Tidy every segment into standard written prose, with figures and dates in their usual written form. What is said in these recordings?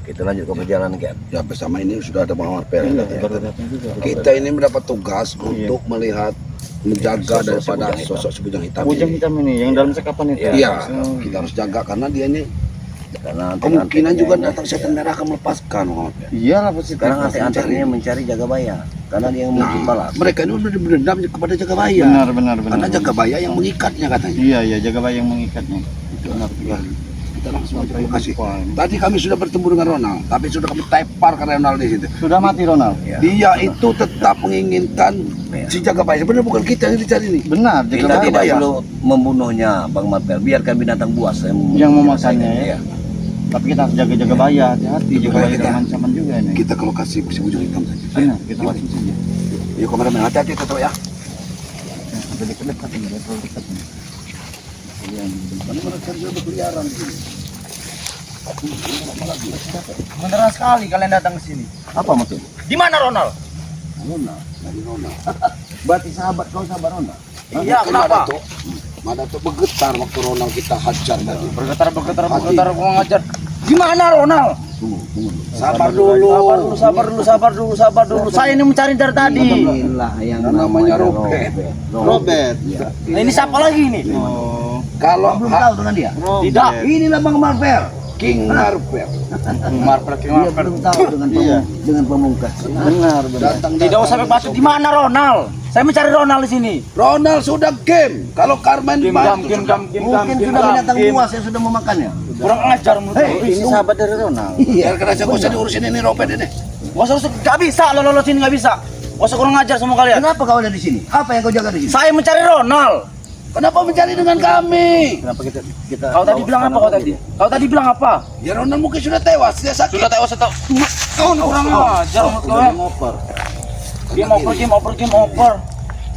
Kita lanjut ke perjalanan Ken. Ya bersama ini sudah ada Bang Marpel. Kita ini mendapat tugas untuk melihat, menjaga daripada sosok si bujang hitam. Bujang hitam ini yang dalam sekapan itu. Iya, kita harus jaga karena dia ini Karena kemungkinan juga datang setan merah akan melepaskan Bang Marpel. Iya lah pasti. sekarang antek-anteknya mencari Jagabaya karena dia yang muncul balas. Mereka ini udah berdendam kepada Jagabaya. Benar. Karena Jagabaya yang mengikatnya katanya. Iya, Jagabaya yang mengikatnya. Itu benar. Kita langsung aja lokasi. Tadi kami sudah bertemu dengan Ronald, tapi sudah kami tepar karena Ronald di situ. Sudah mati Ronald. Ya. Dia itu tetap menginginkan si Jagabaya. Sebenarnya bukan kita yang dicari nih. Benar, Kita Jagabaya tidak perlu membunuhnya Bang Marpel, biarkan binatang buas yang memakannya ya. Iya. Tapi kita harus jaga Jagabaya, hati-hati. Jagabaya Kita- dengan ancaman juga ini. Kita ke lokasi si bujang hitam saja. Benar, kita langsung saja. Yuk kameramen, hati-hati tetap ya. Sampai dekat-dekat ini, terlalu dekat ini. Karena mereka sudah berkeliaran di sini. Beneran sekali kalian datang ke sini. Apa maksud? Di mana Ronald? Ronald, dari Ronald. Berarti sahabat kau sahabat Ronald. Iya, kenapa? Madatuk bergetar waktu Ronald kita hajar tadi. Bergetar, gua ngajar. Di mana Ronald? Tunggu. Sabar dulu. Sabar dulu. Saya ini mencari dari tadi. Inilah yang Namanya Robert. Robert. Ya. Nah, ini siapa lagi ini? Oh, Kalau Belum tahu dengan dia. Tidak. Inilah Bang Marpel. King Marpel Marpel. Dia belum tahu dengan pemungkas. benar. datang Tidak usah sampai batu. Di mana Ronald? Saya mencari Ronald di sini. Ronald sudah game. Kalau Carmen bantu sudah. Mungkin sudah binatang buas yang sudah memakannya. Kurang ajar menurut Hei, gue. Ini sahabat dari Ronald. Biar kerasa gak usah diurusin ini Robert ini. Gak bisa lo sini gak bisa. Gak usah kurang ajar sama kalian. Kenapa kau ada di sini? Apa yang kau jaga di sini? Saya mencari Ronald. Kenapa mencari dengan kami? Kenapa kita Kau tadi bilang apa? Kau tadi bilang apa? Ya Ronald mungkin sudah tewas, dia sakit. Sudah tewas atau? Kau kurang ajar menurut gue. Ngoper. Game over.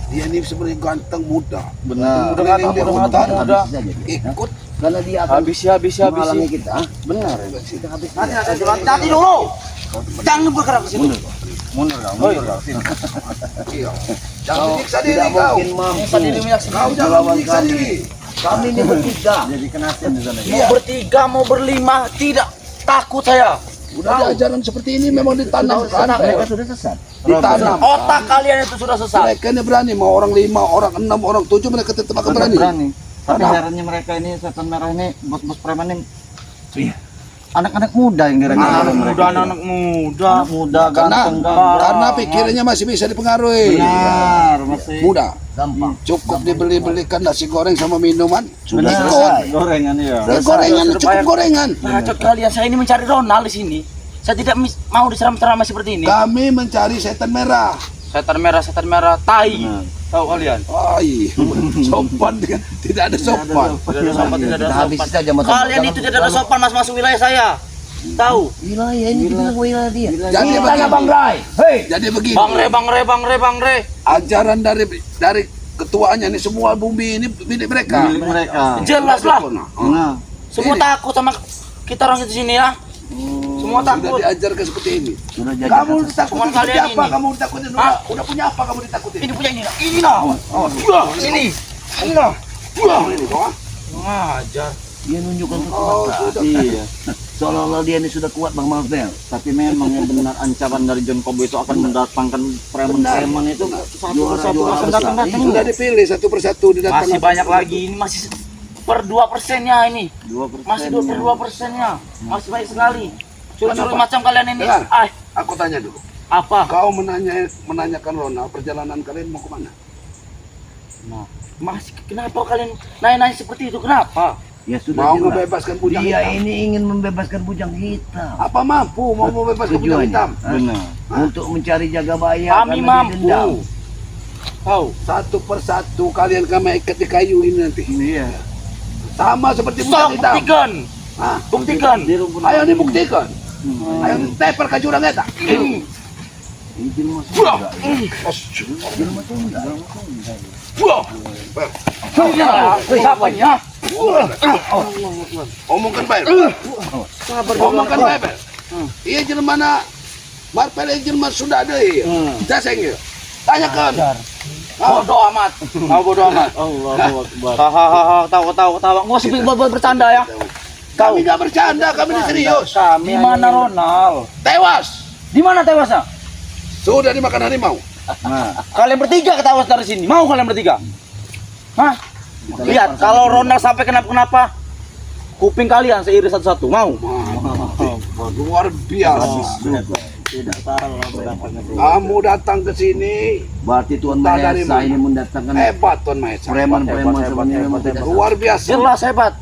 Dia ini sebenarnya ganteng muda. Benar. Udah ganteng, Keliling udah hutan, ganteng, udah. Habis saja dia. ikut. Karena dia akan Habis. menghalangi kita. Benar. Kita habis. Hati dulu. Jangan bergerak ke situ. Mundur dong. Iya. Jangan menyiksa diri Tidak kau. mungkin mampu. Tadi dia menyaksikan. Kau jangan Melawan menyiksa kami. diri. Kami ini bertiga. Jadi kenasen di sana. Mau bertiga, mau berlima, tidak takut saya. Udah ajaran seperti ini memang ditanamkan. Mereka sudah sesat. Ditanam. Otak kalian itu sudah sesat. Mereka ini berani, mau orang 5, orang 6, orang 7 mereka tetap akan berani. Tapi herannya mereka ini setan merah ini bos-bos preman ini. Anak-anak muda yang gara-gara mereka. Anak muda. Anak muda Karena ganteng ganteng. karena pikirannya masih bisa dipengaruhi. Benar, masih Muda. Gampang. Cukup dibeli-belikan nasi goreng sama minuman. Sudah benar. ikut. Gorengan ya. Ya, gorengan, cukup gorengan. Bacot kalian, saya ini mencari Ronald di sini. Saya tidak mau diseram-seram seperti ini. Kami mencari setan merah. Setan merah, tai. Benar. Tahu kalian? Ai, sopan dengan tidak ada sopan. Tidak ada sopan, tidak ada Kita habis sopan. saja mata. Kalian itu tidak ada sopan masuk wilayah saya. Tahu? Wilayah ini bilang wilayah dia. Jadi Tanya begini. Bang Rai. Hei. Jadi begini. Bang Re. Ajaran dari ketuanya ini semua bumi ini milik mereka. Milik mereka. Jelas lah. Nah, Semua Ini. takut sama kita orang di sini ya. Semua Sudah takut. diajarkan seperti ini. Sudah jadi. Kamu ditakutin Cuman seperti kalian apa? ini. Kamu ditakutin Hah? udah punya apa kamu ditakutin? Ini punya ini nah. Ini nah. Ini. Ini nah. Ini kok. Ngajar. Dia nunjukkan Oh, kekuatan. sudah. iya. Seolah-olah dia ini sudah kuat Bang Marpel. Tapi memang yang benar ancaman dari John Kobo itu akan mendatangkan preman-preman itu satu persatu Juara-juara akan besar. datang-datang. Sudah dipilih satu persatu didatangkan. Masih banyak lagi. Ini masih per 2%-nya ini. 2%. Masih 2%-nya. Masih banyak sekali. Curi-curi macam kalian ini. Dengar. Ah, Aku tanya dulu. apa? Kau menanyakan Ronald perjalanan kalian mau kemana? Nah, masih kenapa kalian nanya-nanya seperti itu? Kenapa? Ya sudah Mau jelas. membebaskan bujang Dia hitam. ini ingin membebaskan bujang hitam. Apa mampu mau membebaskan bujang Tujuannya, hitam? Benar. untuk mencari Jagabaya. Kami karena dia mampu. dendam. Tahu? Satu persatu kalian kami ikat di kayu ini nanti. Iya. Sama seperti Sok bujang hitam. buktikan. Hah? Buktikan. Ayo dibuktikan. Ayo tepar ke jurang eta. Ini Ilmu Buah. Sunda. Ilmu Sunda. Buah. Siapanya? Omongkan baik. Omongkan baik. Iya jelmana Marpel jelma sudah ada iya. Kita sengil. Tanyakan. Bodoh amat. Tahu bodoh amat. Allahu Akbar. Hahaha, tahu. Nggak usah bercanda ya. Kami nggak bercanda, kami ini serius. Di mana Ronald? Tewas. Di mana tewasnya? Sudah dimakan harimau. Nah, kalian bertiga ketawas dari sini. Mau kalian bertiga? Hah? Lihat, kalau Ronald sampai kenapa-kenapa, kuping kalian seiris satu-satu. Mau? Luar biasa. Tidak salah mendatangkan Kamu datang ke sini Berarti Tuan Entah dari Mahesa mana. ini mendatangkan hebat Tuan Mahesa. preman-preman sebenarnya memang tidak Luar biasa. Jelas hebat.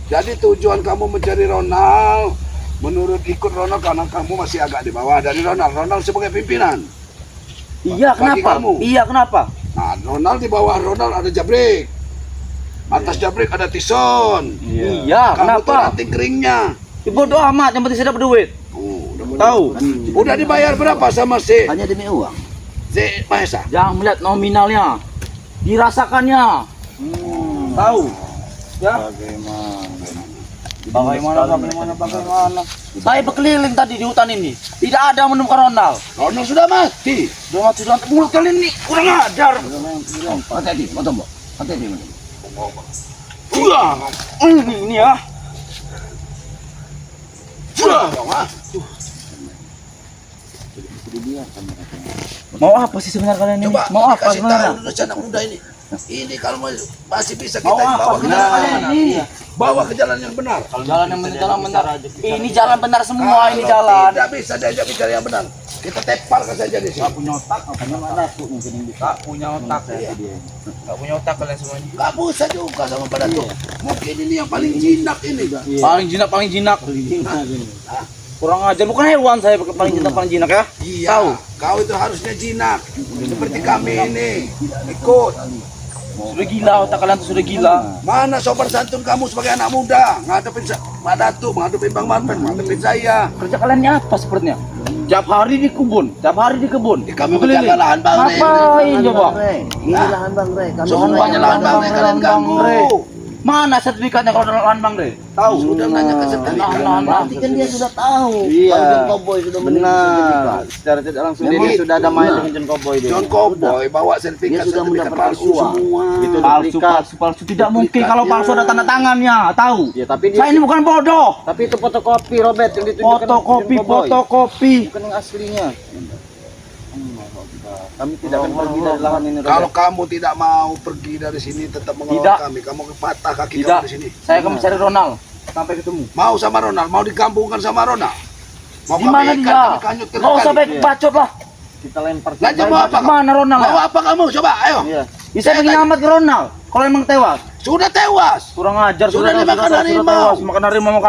Jadi tujuan kamu mencari Ronald, menurut ikut Ronald karena kamu masih agak di bawah dari Ronald. Ronald sebagai pimpinan. Iya, Bagi kenapa? kamu. Iya, kenapa? Nah, Ronald di bawah Ronald ada Jabrik. Atas Jabrik ada Tison. Iya, Kamu tuh kenapa? ranting keringnya. Ya, bodoh amat, yang penting saya dapat duit. Tahu? Udah dibayar berapa sama hanya demi uang. si Mahesa? Jangan melihat nominalnya, dirasakannya. Tahu? Ya? Bagaimana? Saya berkeliling tadi di hutan ini, tidak ada menemukan Ronald. Ronald sudah mati. Dia mati dalam mulut kalian ini, kurang ajar. Hati-hati, Motombo. Hati-hati, Motombo. Ini ya. Mau apa sih sebenarnya kalian ini? Coba Mau apa kasih sebenarnya? tahu dulu anak muda ini. Ini kalau masih bisa kita Mau apa bawa ke sebenarnya jalan kalian yang ini? bawa ke jalan yang benar. Jalan yang benar, jalan benar. Ini jalan benar semua, ini jalan. Tidak bisa diajak bicara yang benar. Kita tepar saja di sini. Punya otak, punya mana tuh mungkin yang bisa. Punya otak ya dia. Gak punya otak kalian semuanya. Gak bisa juga sama pada tuh. Mungkin ini yang paling jinak ini. Paling jinak. Kurang ajar, bukan hewan saya paling jinak ya. Iya. Tahu. Kau itu harusnya jinak. Seperti kami ini. Ikut. Sudah gila, otak kalian tuh sudah gila. Mana sopan santun kamu sebagai anak muda? Ngadepin Pak Datu, ngadepin Bang Marpen, ngadepin saya. Kerja kalian ini apa sepertinya? Tiap hari di kebun. Kami menjaga lahan Bang Rey. Ngapain coba? Ini lahan Bang Rey. Kami Sumpahnya lahan Bang Rey kalian ganggu. Mana sertifikatnya kalau ada lahan Bang Rey? Tahu. Sudah nanya ke sertifikat. Berarti kan dia sudah tahu. Iya. Kalau John Cowboy sudah menerima sertifikat. Secara tidak langsung Memang dia sudah ada main benar. dengan John Cowboy dia. John Cowboy bawa Dia sertifikat sudah mendapatkan palsu uang. semua. Itu Palsu. Tidak mungkin kalau palsu ada tanda tangannya, tahu? Ya tapi dia, Saya ini bukan bodoh. tapi itu fotokopi Robert yang ditunjukkan Fotokopi. bukan yang aslinya. Kami tidak akan pergi dari lahan ini Kalau Robert. kamu tidak mau pergi dari sini tetap Tidak. mengawal kami, kamu patah kaki Tidak. kamu di sini. Saya akan mencari Ronald sampai ketemu. Mau sama Ronald, mau digabungkan sama Ronald. Mau Di mana kami ikat, dia? kami kanyut Nggak usah baik bacot lah. Kita lempar Lanjut mau apa? Mana Ronald? Mau apa kamu? Coba, ayo. Iya. Bisa bikin amat ke Ronald. Kalau emang tewas, Sudah tewas. kurang ajar. Sudah dimakan harimau. tewas. Makan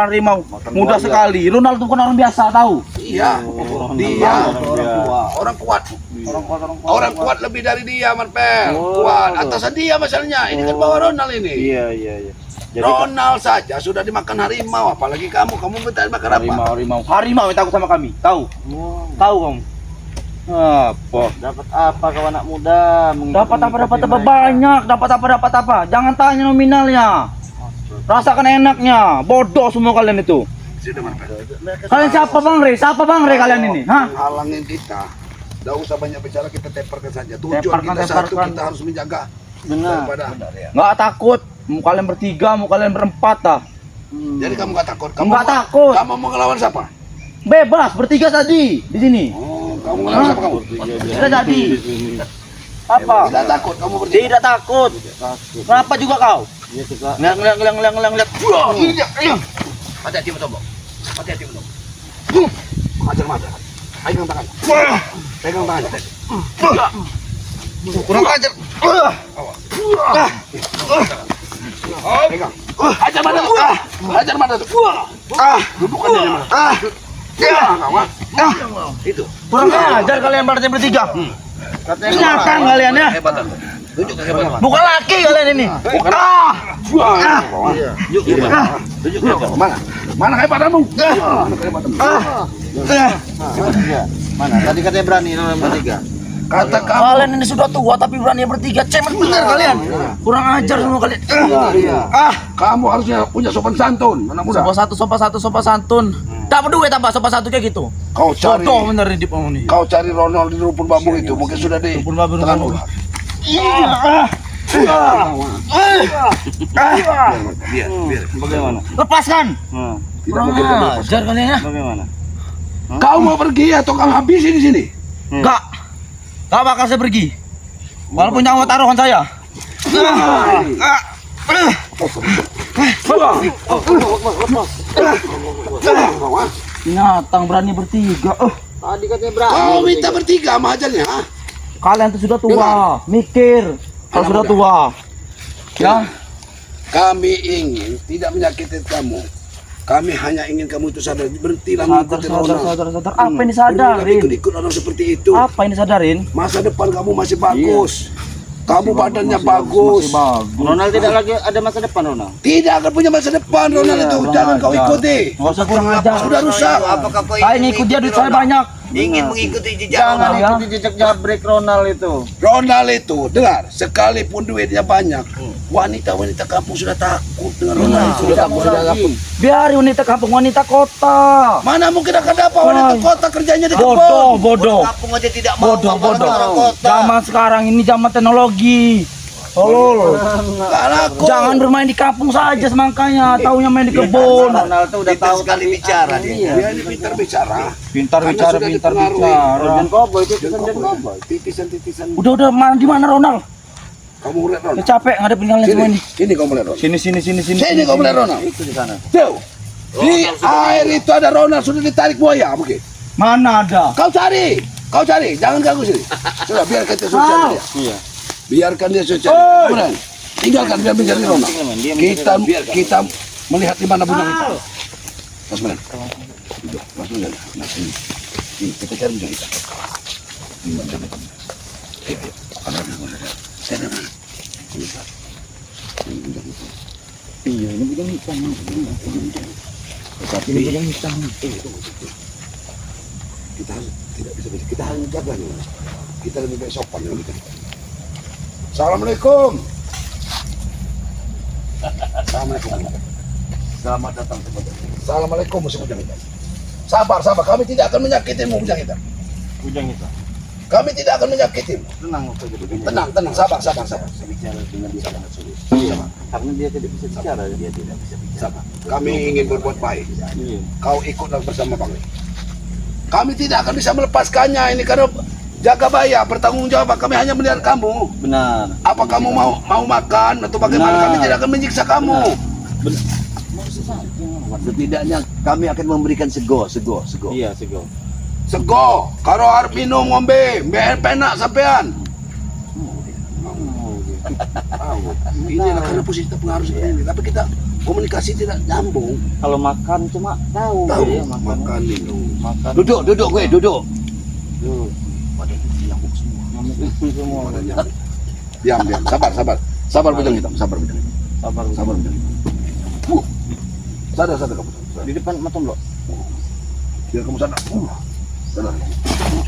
harimau. Mudah sekali. Ronald itu bukan orang biasa, tahu? Iya. Dia orang kuat. Orang kuat lebih dari dia, Marpel. Kuat. Atasan dia masalahnya. Ini kan bawa Ronald ini. Iya. Jadi Ronald saja sudah dimakan harimau, apalagi kamu minta makan apa? Harimau yang takut sama kami, tahu? Tahu kamu? Apa? dapat apa kau anak muda? Dapat apa banyak, dapat apa. Jangan tanya nominalnya. Rasakan enaknya. Bodoh semua kalian itu. Sudah, Marpel. Kalian siapa Bang Rey? Siapa Bang Rey kalian ini? Hah? Halangin kita. Tidak usah banyak bicara, kita teparkan saja. Tujuan Teparkan, kita satu, teparkan. kita harus menjaga. Benar. Daripada. Nggak takut. Mau kalian bertiga, mau kalian berempat dah. Jadi kamu nggak takut? Nggak takut. Kamu mau ngelawan siapa? Bebas bertiga tadi di sini. Oh, kamu ngelawan siapa kamu? Sudah jadi. Apa? Tidak takut, kamu bertiga. Tidak takut. Kenapa juga kau? Dia suka Ngeliat. Hati-hati Mutombo. Hati-hati Mutombo. Hajar mata. Pegang tangan. Pegang tangan. Kurang ajar. Pegang. Hajar mata. Hajar mata. Dudukkan dia mata. Itu. Kurang ajar kalian bertiga. Binatang kalian ya. Kehebatan. Tunjuk kehebatan. Bukan laki kalian ini. Tunjuk. Mana kehebatanmu? Mana kehebatanmu? mana? Tadi katanya berani orang bertiga. Kata kamu. Kalian ini sudah tua tapi berani bertiga. Cemen bener kalian. Kurang ajar semua kalian. Kamu harusnya punya sopan santun, anak muda. Sopan santun. Dapat duit tambah sopan santun kayak gitu. Kau cari. Bodoh bener di kamu nih. Kau cari Ronald di rumpun bambu itu, mungkin sudah di Rumpun bambu, telan rumpun ular. Biar. Bagaimana? Lepaskan. Nah, Tidak mungkin kamu lepaskan. Ajar kalian ya. bagaimana? Kau mau pergi atau kau habisi di sini? Enggak. Enggak bakal saya pergi. Walaupun nyawa taruhan saya. Binatang berani bertiga. Tadi katanya berani. Kau minta bertiga sama hajarnya, ha? Kalian tuh sudah tua. Mikir. Kalau sudah tua. Ya. Kami ingin tidak menyakiti kamu. Kami hanya ingin kamu itu sadar. Berhentilah mengikuti Ronald. Apa ini sadarin? Ikut-ikut orang seperti itu. Apa ini sadarin? Masa depan kamu masih bagus. Kamu badannya bagus. Ronald tidak lagi ada masa depan, Ronald. Tidak akan punya masa depan Ronald itu. Jangan kau ikuti. Nggak usah kurang ajar. Sudah rusak. Apakah kau Saya ngikut dia, duit saya banyak. ingin mengikuti jejak Jangan Ronald? ya. Ikuti jejak jabrik Ronald itu. Ronald itu, dengar, sekalipun duitnya banyak, wanita-wanita kampung sudah takut dengan Ronald. Sudah takut, sudah takut. Biar wanita kampung, wanita kota. Mana mungkin akan dapat wanita kota kerjanya di Bodoh, kampung? bodoh. Kampung aja tidak mau. Bodoh, apalagi bodoh. orang kota. Zaman sekarang ini zaman teknologi. Tolol. Gak laku. Jangan bermain di kampung saja semangkanya, taunya main di kebun. Ronald tuh udah Pintar tahu sekali bicara dia. Dia ini pintar bicara. Pintar Karena bicara, sudah pintar dipengaruhi. bicara. Dan Koboy itu dan Koboy. Titisan-titisan. Udah mana di mana Ronald? Kamu lihat Saya Ronald. capek ngadepin kalian semua Sini, ini. sini kamu lihat Ronald. Sini sini. Sini kamu lihat Ronald. Itu di sana. Tuh. Di air itu ada Ronald sudah ditarik buaya, mungkin. Mana ada? Kau cari, jangan ganggu sini. Sudah biarkan dia suci dia. Iya. Biarkan dia suci. Kemudian tinggalkan dia mencari Ronald. Kita melihat di mana bujang kita. Mas Menan. Mas Menan. Nah, sini. Ini kita cari bujang kita. Ini bujang kita. Ayo. Sana. Ini bujang kita. Iya, ini bujang hitam. Tetapi Ini bujang hitam. kita harus tidak bisa kita harus jaga nih. Kita lebih baik sopan dengan kita. Assalamualaikum. Assalamualaikum. Selamat datang kepada Assalamualaikum musuh bujang hitam. Sabar. Kami tidak akan menyakitimu bujang hitam. Bujang itu. Kami tidak akan menyakitimu. Tenang saja Bujang. Tenang. Sabar. bicara dengan dia sangat sulit. Karena dia tidak bisa bicara, dia tidak bisa bicara. Sabar. Kami ingin berbuat baik. Iya. Kau ikutlah bersama kami. Kami tidak akan bisa melepaskannya ini karena jaga bayar bertanggung jawab. Kami hanya melihat kamu. Benar. Apa kamu mau makan atau bagaimana? Benar. Kami tidak akan menyiksa kamu. Setidaknya kami akan memberikan sego. Iya, sego. Sego, kalau harus minum ngombe, penak sampean. Ini lah karena posisi kita pengaruh seperti ini. Tapi kita komunikasi tidak nyambung. Kalau makan cuma tahu ya makan. Makan minum. Makan. Duduk gue, duduk. Tuh. Pada nyamuk semua. Ngamuk semua. Diam. Sabar bujang hitam. Sabar. Sabar bujang hitam. Sadar kamu. Di depan matom lo. Biar kamu sadar. Sadar.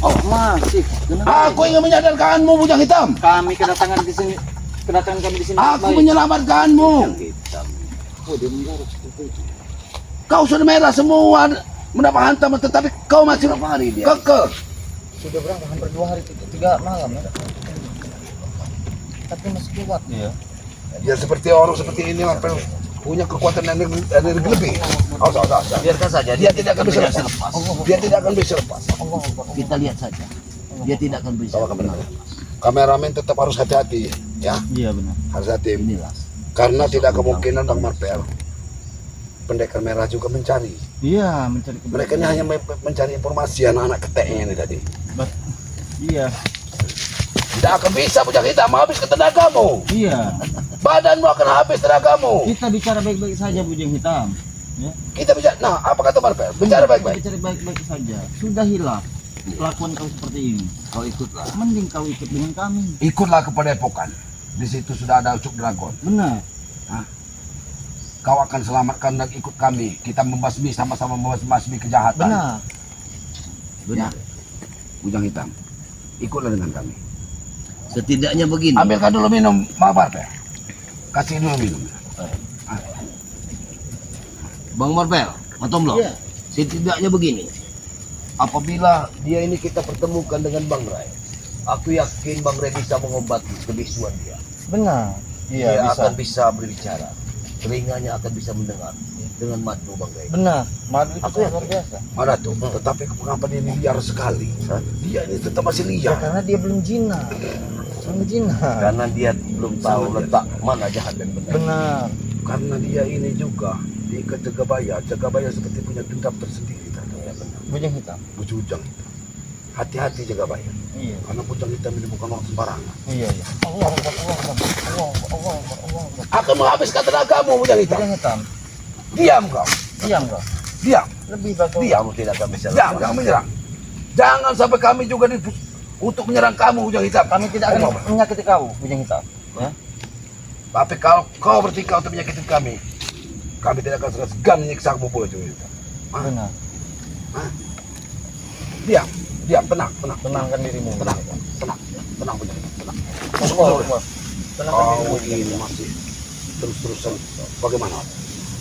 Oh, masih. Aku ingin menyadarkanmu bujang hitam. Kami kedatangan di sini. Kedatangan kami di sini. Aku menyelamatkanmu. Oh, dia menjauh seperti itu. Kau sudah merah semua mendapat hantaman tetapi kau masih Berapa hari dia? kekeh. Sudah berapa? Hampir 2 hari, 3 malam ya. Tapi masih kuat dia. Ya seperti orang seperti ini apa punya kekuatan energi lebih. Awas. Biarkan saja. Dia tidak akan bisa lepas. Dia tidak akan bisa lepas. Kita lihat saja. Dia tidak akan bisa. Sama benar. Kameramen tetap harus hati-hati ya. Iya benar. Harus hati. Inilah. Karena tidak kemungkinan Bang Marpel pendekar merah juga mencari. Iya, mencari Mereka ini hanya mencari informasi anak-anak keteknya ini tadi. Iya. Tidak akan bisa bujang hitam habis tenagamu. Iya. Badanmu akan habis tenagamu. Kita bicara baik-baik saja Bujang Hitam. Ya. Kita bisa. Nah, apa kata Marpel? Bicara baik-baik. Bicara baik-baik saja. Sudah hilang kelakuan kau seperti ini. Kau ikutlah. Mending kau ikut dengan kami. Ikutlah kepada Epokan. Di situ sudah ada Ucuk Dragon. Benar. Kau akan selamatkan dan ikut kami. Kita membasmi sama-sama membasmi kejahatan. Benar. Benar. Bujang hitam. Ikutlah dengan kami. Setidaknya begini. Ambilkan dulu minum, Marpel. Kasih dulu minum. Bang Marpel, Matomlo. Iya. Setidaknya begini. Apabila dia ini kita pertemukan dengan Bang Rai, aku yakin Bang Rai bisa mengobati kebisuan dia. Benar. Dia Iya bisa. akan bisa berbicara. Telinganya akan bisa mendengar dengan madu Bang Ray. Benar. Madu itu luar biasa. Mana tuh? Tetapi mengapa dia ini liar sekali? Dia ini tetap masih Ya liar. karena dia belum jina. Belum jina. Karena dia belum tahu letak mana jahat dan benar. Benar. Karena dia ini juga diikat Jagabaya. Jagabaya seperti punya dendam tersendiri terhadap Bujang hitam. Bujang itu. Hati-hati Jagabaya. Iya. Karena Bujang hitam ini bukan orang sembarangan. Iya, iya. Allah Akbar. Akan menghabiskan tenagamu Bujang hitam. Bujang hitam. Diam kau. Diam kau. Diam. Lebih bagus. Kamu tidak akan bisa Diam. Jangan menyerang. Jangan sampai kami juga untuk menyerang kamu Bujang hitam. Kami tidak akan menyakiti kau, Bujang hitam. Ya. Tapi kalau kau bertingkah untuk menyakiti kami tidak akan segan menyiksamu Bujang hitam. Benar. Diam. Diam. Tenang. Tenangkan dirimu. Tenang Bujang hitam. Tenang. Allah. Tenangkan Kau dirimu. ini masih terus-terusan bagaimana?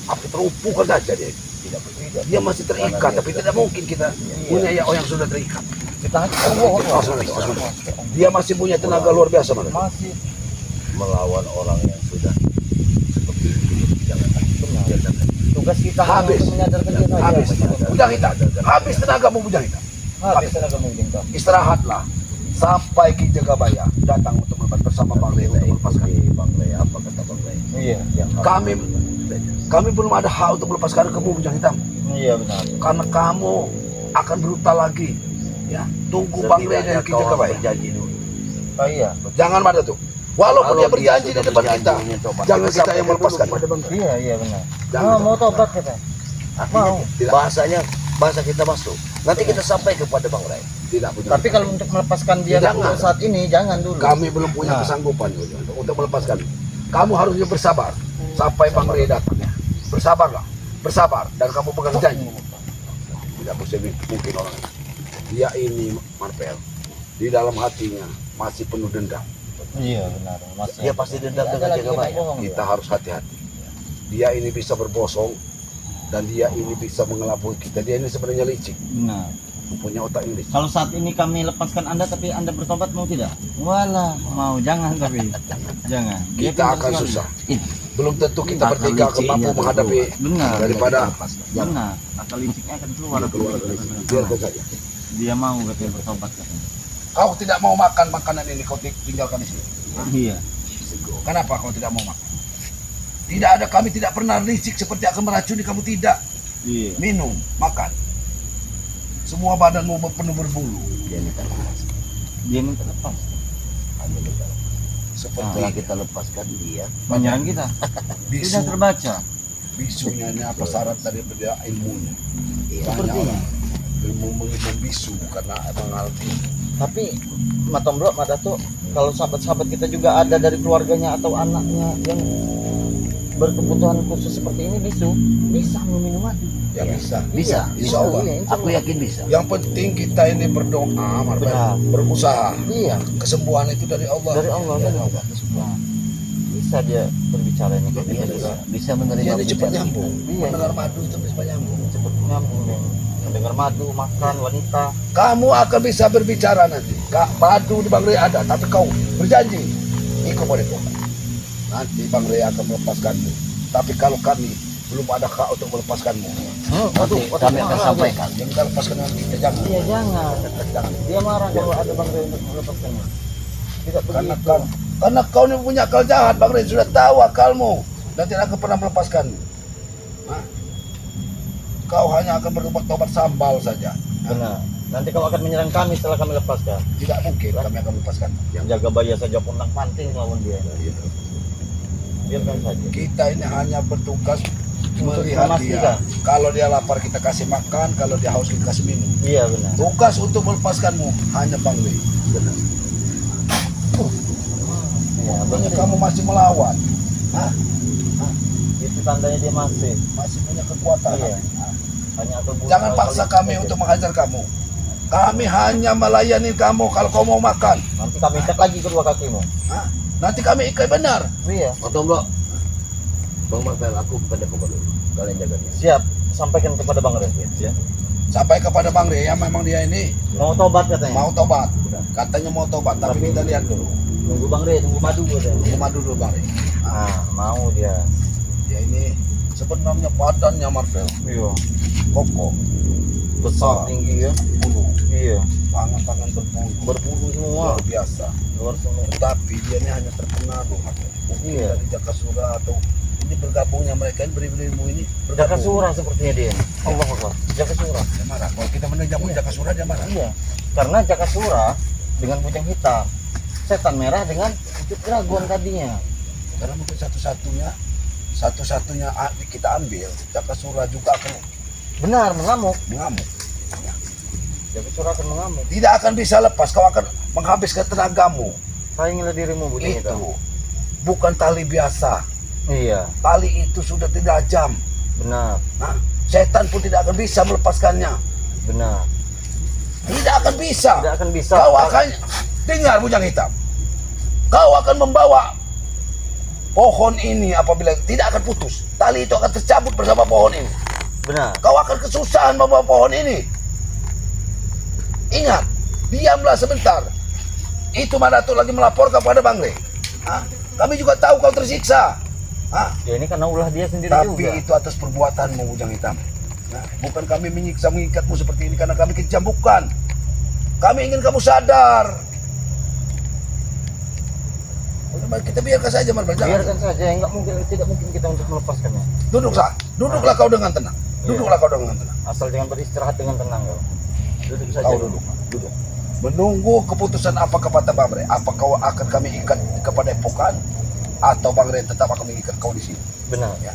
Apa terumpukan saja dia? Tidak. Dia masih terikat, tapi tidak mungkin kita punya yang sudah terikat. Kita Allah. Dia masih punya tenaga luar biasa mana? Masih melawan orang yang sudah seperti itu. Jangan tugas kita Habis. untuk menyadarkan dia saja. Habis. Bujang hitam. Habis tenagamu Bujang hitam. Habis tenaga Bujang hitam. Istirahatlah sampai Ki Jagabaya datang untuk bersama Bang Ray untuk melepaskan. Bang Ray, apa kata Bang Ray? Iya. Kami belum ada hak untuk melepaskan kamu Bujang hitam. Iya benar. Karena kamu akan brutal lagi. Ya, tunggu Bang Ray dan Ki Setidaknya kau Jagabaya. berjanji dulu. Oh iya. Jangan pada tuh. Walaupun Kalau dia berjanji di sudah depan berjanji kita, menyentuh Bang jangan Ray, kita yang sampaikan melepaskan. dulu kepada Bang Ray. Iya benar. Jangan. Mau tobat kita. Mau. Tidak. Bahasa kita masuk. Nanti kita sampai kepada Bang Ray. Tidak Bujang. Tapi kalau untuk melepaskan dia Jangan. untuk saat ini jangan dulu. Kami belum punya kesanggupan Bujang, untuk melepaskan. Kamu harusnya bersabar sampai Bang Ray datang. Bersabarlah. Bersabar dan kamu pegang janji. Tidak bisa mungkin orang. Dia ini Marvel di dalam hatinya masih penuh dendam. Iya benar. Masih. Dia pasti dendam dengan Jagabaya. Kita harus hati-hati. Dia ini bisa berbosong dan dia ini bisa mengelabui kita. Dia ini sebenarnya licik, Benar. punya otak yang licik. Kalau saat ini kami lepaskan Anda tapi Anda bertobat mau tidak? Walah, mau jangan tapi. Jangan. Dia Kita pintar akan sekali. susah. Belum tentu kita bertiga akan mampu menghadapi Benar. daripada Benar. Akal liciknya akan keluar. biarkan saja. Dia mau katanya bertobat katanya. Kau tidak mau makan makanan ini, kau tinggalkan di sini. Iya. Kenapa kau tidak mau makan? Tidak ada, kami tidak pernah licik seperti akan meracuni kamu, tidak. Iya. Minum, makan. Semua badanmu penuh berbulu. Dia minta lepas. Dia minta lepas. Seperti Setelah kita lepaskan dia, Menyerang kita. bisu. Sudah terbaca. Bisunya ini apa syarat daripada ilmunya? Banyak Sepertinya. orang ilmu membisu karena mengalami. Tapi Matombro, Madato, kalau sahabat-sahabat kita juga ada dari keluarganya atau anaknya yang berkebutuhan khusus seperti ini bisa minum madu. Ya bisa. bisa. Insya Allah. Iya, insya Aku Allah. yakin bisa. Yang penting kita ini berdoa, Marvel, Benar. berusaha. Iya, Kesembuhan itu dari Allah. dari Allah kan. Nah, bisa dia berbicara ini kayak Dia gitu juga. bisa menerima Dia ini cepat bicara. nyambung. Iya. Mendengar madu itu cepat nyambung. Cepat nyambung deh. Mendengar madu, makan, wanita. Kamu akan bisa berbicara nanti. Madu di Bang Ray ada, tapi kau berjanji ikut boleh kau. Nanti Bang Ray akan melepaskanmu. Tapi kalau kami belum ada hak untuk melepaskanmu, Aduh, Kami akan sampaikan. yang kita lepaskan nanti kita jangan. Iya jangan. Jangan. Dia marah kalau ada Bang Ray untuk melepaskannya. Tidak Karena begitu. kau ini punya akal jahat, Bang Ray sudah tahu akalmu dan tidak akan pernah melepaskanmu. Hah? Kau hanya akan bertobat sambal saja. Benar. Nanti kau akan menyerang kami setelah kami lepaskan. Tidak mungkin kami akan melepaskanmu. Jaga Baya saja pundang panting lawan dia. Biarkan saja. Kita ini hanya bertugas melihat memastikan. dia. Kalau dia lapar kita kasih makan, kalau dia haus kita kasih minum. Iya benar. Tugas untuk melepaskanmu hanya Bang Ray. Benar. Iya, Hanya benar. kamu masih melawan. Hah? Itu tandanya dia masih. Masih punya kekuatan. Iya. Hanya atau Jangan paksa kami untuk menghajar kamu. Kami hanya melayani kamu kalau kau mau makan. Nanti kami ikat lagi kedua kakimu. Hah? Nanti kami ikat benar. Iya. Matombro, Bang Marvel, aku pada pokok dulu. Kalian jaga dia. Siap. Sampaikan kepada Bang Ray. Ya. Sampai kepada Bang Ray yang memang dia ini Mau tobat katanya. mau tobat. Katanya mau tobat, tapi kita lihat dulu. Nunggu Bang Re, nunggu madu gua deh. Tunggu madu dulu Bang Re. Mau dia. Dia ini sebenarnya badannya Marvel Iya. kokoh, Besar, tinggi ya. bulu, Iya. tangan-tangan berbulu, Berbulu semua. luar biasa. Luar semua. Tapi dia ini hanya terpengaruh Marvel. Mungkin Iya. dari Jakasura atau ini bergabungnya mereka ini beri ilmu ini Jaka Surah sepertinya dia. Allah Akbar. Jaka Surah. Dia marah. Kalau kita menjamu Jakasura dia marah. Iya. Karena Jaka Surah dengan bujang hitam, setan merah dengan wujud dragon tadinya. Karena mungkin satu-satunya kita ambil Jakasura juga akan Benar, mengamuk. mengamuk. Jaka Surah akan mengamuk. Tidak akan bisa lepas. Kau akan menghabiskan tenagamu. Sayangilah dirimu bujang hitam. Itu bukan tali biasa. Iya, Tali itu sudah tidak tajam. benar, Nah, setan pun tidak akan bisa melepaskannya. benar. Tidak akan bisa. Tidak akan bisa. Kau akan dengar bujang hitam. Kau akan membawa pohon ini apabila tidak akan putus. Tali itu akan tercabut bersama pohon ini. Benar. Kau akan kesusahan membawa pohon ini. Ingat, diamlah sebentar. Itu Madatuk lagi melaporkan kepada Bang Re. Hah? Kami juga tahu kau tersiksa. Hah? Ya ini karena ulah dia sendiri Tapi juga. itu atas perbuatanmu bujang hitam. Nah, bukan kami menyiksa mengikatmu seperti ini karena kami kejam, bukan. Kami ingin kamu sadar. Kita biarkan saja Marvel. Biarkan saja, tidak mungkin kita untuk melepaskannya. Duduklah kau dengan tenang. Duduklah kau dengan tenang. Asal jangan beristirahat dengan tenang kau. Duduk saja. Kau duduk. Menunggu keputusan apa kata Bang Re. Apa kau akan kami ikat kepada epokan atau Bang Re tetap akan mengikat kau di sini? Benar. Ya.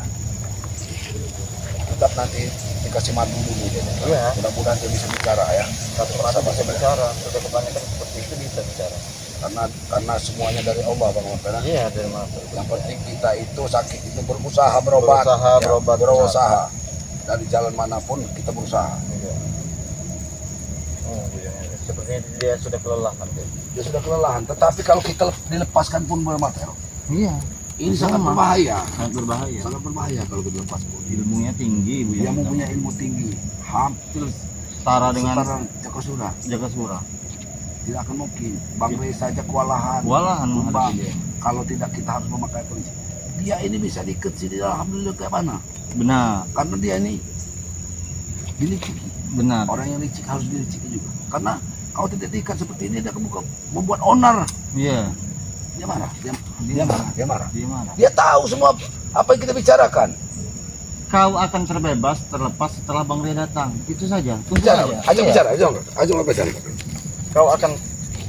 Tetap nanti dikasih madu dulu dia. Iya. Mudah-mudahan dia bisa bicara ya. Satu persatu bisa bicara. Sudah kebanyakan seperti itu bisa bicara. Karena semuanya dari Allah Bang Marvel. Iya, dari mana? Yang penting kita itu sakit itu berusaha berobat. Berusaha. Dari jalan manapun kita berusaha. Iya. Oh, iya. Sepertinya dia sudah kelelahan. Dia sudah kelelahan. Tetapi kalau kita dilepaskan pun bermaterial. Iya. Ini sangat berbahaya. Sangat berbahaya. Sangat berbahaya kalau kita lepas pun. Ilmunya tinggi, Bu. Dia mempunyai ilmu tinggi. Hampir setara dengan setara Jakasura. Jaka Surah. Tidak akan mungkin. Bang Re saja kewalahan. Kewalahan Tumbang. menghadapi dia. Kalau tidak kita harus memakai polisi. Dia ini bisa diikat sini. Alhamdulillah kayak mana? Benar, Karena dia ini diliciki. benar. Orang yang licik harus diliciki juga. Karena kalau tidak diikat seperti ini dia akan membuat onar. Iya. Dia marah. Dia Dia marah. Dia marah. Dia marah. Dia tahu semua apa yang kita bicarakan. Kau akan terbebas terlepas setelah Bang Re datang. Itu saja. Tunggu Bicara. saja. Aja Iya. bicara. Aja bicara. Kau akan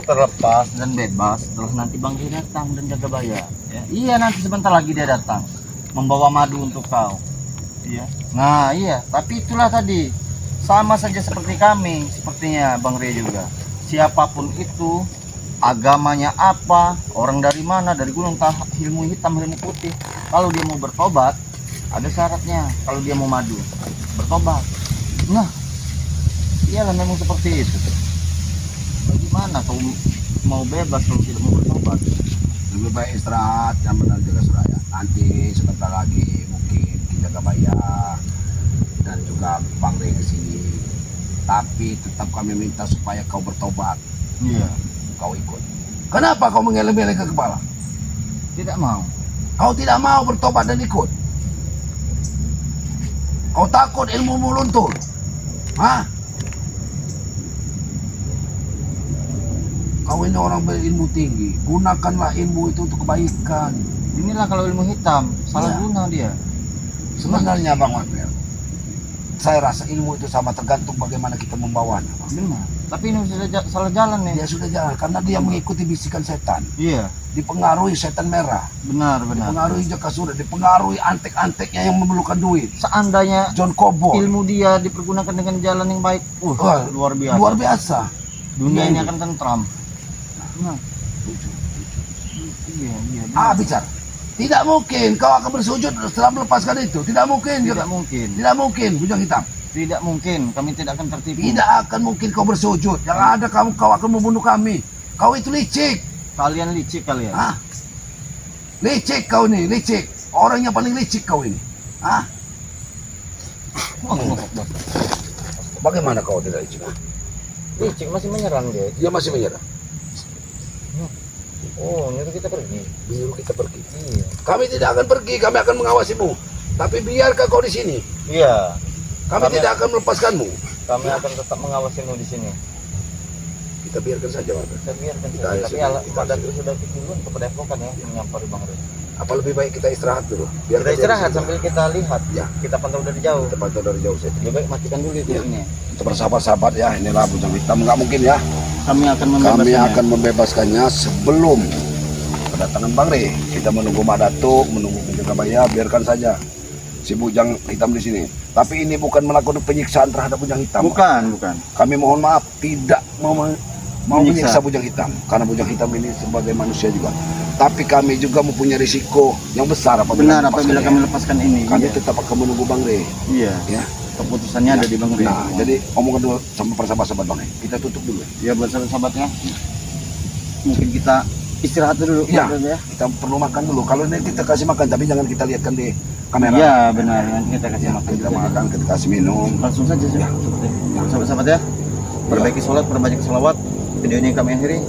terlepas dan bebas setelah nanti Bang Re datang dan jaga bayar. Ya. Iya, nanti sebentar lagi dia datang membawa madu untuk kau. Iya. Nah, iya. Tapi itulah tadi sama saja seperti kami, sepertinya Bang Re juga. Siapapun itu, agamanya apa, orang dari mana, dari gunung ilmu hitam, ilmu putih. Kalau dia mau bertobat, ada syaratnya. Kalau dia mau madu, bertobat. Nah, iyalah memang seperti itu. Bagaimana kau mau bebas kalau tidak mau bertobat? Lebih baik istirahat dan benar jaga suraya. Nanti sebentar lagi mungkin kita jaga bayar dan juga Bang Re ke sini. Tapi tetap kami minta supaya kau bertobat. Iya. Kau ikut. Kenapa kau mengeleng-eleng ke kepala? Tidak mau. Kau tidak mau bertobat dan ikut. Kau takut ilmumu luntur. Hah? Kau ini orang berilmu tinggi. Gunakanlah ilmu itu untuk kebaikan. Inilah kalau ilmu hitam, salah Iya. guna dia. Sebenarnya Bang Marvel, saya rasa ilmu itu sama tergantung bagaimana kita membawanya. Bang. Benar. Tapi ini sudah salah jalan nih. Dia sudah jalan karena dia mengikuti bisikan setan. Iya. Dipengaruhi setan merah. Benar, benar. Dipengaruhi Jakasura. Dipengaruhi antek-anteknya yang memerlukan duit. Seandainya John Cobol. ilmu dia dipergunakan dengan jalan yang baik, Wah, luar biasa. Luar biasa. Dunia ini Iya. akan tentram. Nah. Iya, iya. Ah, bicara. Tidak mungkin kau akan bersujud setelah melepaskan itu. Tidak mungkin. Tidak mungkin. Tidak mungkin, bujang hitam. Tidak mungkin. Kami tidak akan tertipu. Tidak akan mungkin kau bersujud. Yang ada kau akan membunuh kami. Kau itu licik. Kalian licik kalian. Hah? Licik kau nih, licik. Orang yang paling licik kau ini. Hah? Bagaimana kau tidak licik? Licik masih menyerang dia. Dia masih menyerah. Oh, nyuruh kita pergi. Menyuruh kita pergi. Iya. Kami tidak akan pergi, kami akan mengawasimu. Tapi biarkan kau di sini. Iya. Kami tidak akan melepaskanmu. Kami akan tetap mengawasimu di sini. Kita biarkan saja, Warga. Kita biarkan Kita saja. ayo Tapi sudah, pada itu sudah duluan kepada Evokan ya menyampari Bang Ren. Apa lebih baik kita istirahat dulu? Kita dia istirahat di sini. sambil kita lihat. Ya. Kita pantau dari jauh. Kita pantau dari jauh saja. Lebih baik matikan dulu itu Iya. ini. Kita bersahabat-sahabat ya, inilah bujang hitam. Nggak mungkin ya. Kami akan Kami membebaskannya. akan membebaskannya sebelum kedatangan Bang Re. Kita menunggu Mak Datuk, menunggu Penjagabaya, biarkan saja si bujang hitam di sini. Tapi ini bukan melakukan penyiksaan terhadap bujang hitam. Bukan. Kami mohon maaf, tidak mau Menyiksa. menyiksa bujang hitam, karena bujang hitam ini sebagai manusia juga. Tapi kami juga mempunyai risiko yang besar apabila Benar apabila melepaskannya. kami lepaskan ini. Kami Iya. tetap akan menunggu Bang Re. Iya. Ya. Keputusannya ada di Bang Ren. Nah, jadi omongan dulu sama persahabat-sahabat Bang Re. Kita tutup dulu. Ya buat sahabat-sahabatnya. Mungkin kita istirahat dulu Iya. Bang Ren, ya. Kita perlu makan dulu. Kalau ini kita kasih makan, tapi jangan kita lihatkan di kamera. Iya benar, nanti kita kasih Ya, makan. kita makan, kita kasih minum. Langsung saja Ya. sahabat-sahabat ya. Perbaiki sholat, perbanyak selawat. Video ini kami akhiri.